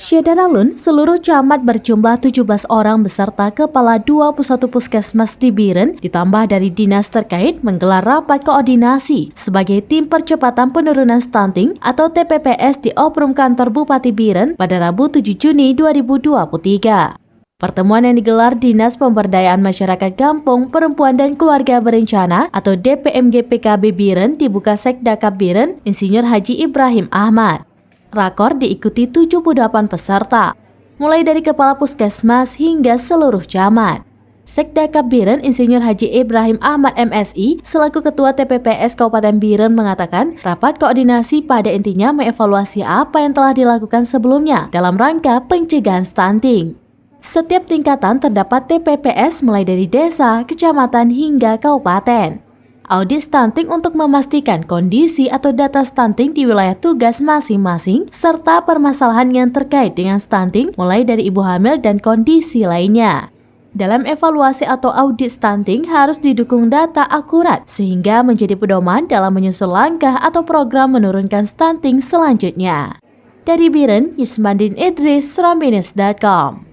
Syedaralun, seluruh camat berjumlah 17 orang beserta kepala 21 puskesmas di Biren ditambah dari dinas terkait menggelar rapat koordinasi sebagai tim percepatan penurunan stunting atau TPPS di Oprum Kantor Bupati Biren pada Rabu 7 Juni 2023. Pertemuan yang digelar Dinas Pemberdayaan Masyarakat Kampung, Perempuan dan Keluarga Berencana atau DPMG PKB Biren dibuka Sekdakab Biren, Insinyur Haji Ibrahim Ahmad. Rakor diikuti 78 peserta, mulai dari kepala puskesmas hingga seluruh camat. Sekdakab Biren Insinyur Haji Ibrahim Ahmad MSI selaku Ketua TPPS Kabupaten Biren mengatakan rapat koordinasi pada intinya mengevaluasi apa yang telah dilakukan sebelumnya dalam rangka pencegahan stunting. Setiap tingkatan terdapat TPPS mulai dari desa, kecamatan hingga kabupaten. Audit stunting untuk memastikan kondisi atau data stunting di wilayah tugas masing-masing serta permasalahan yang terkait dengan stunting mulai dari ibu hamil dan kondisi lainnya. Dalam evaluasi atau audit stunting harus didukung data akurat sehingga menjadi pedoman dalam menyusun langkah atau program menurunkan stunting selanjutnya. Dari Biren, Yusmandin Idris, Srambinis.com.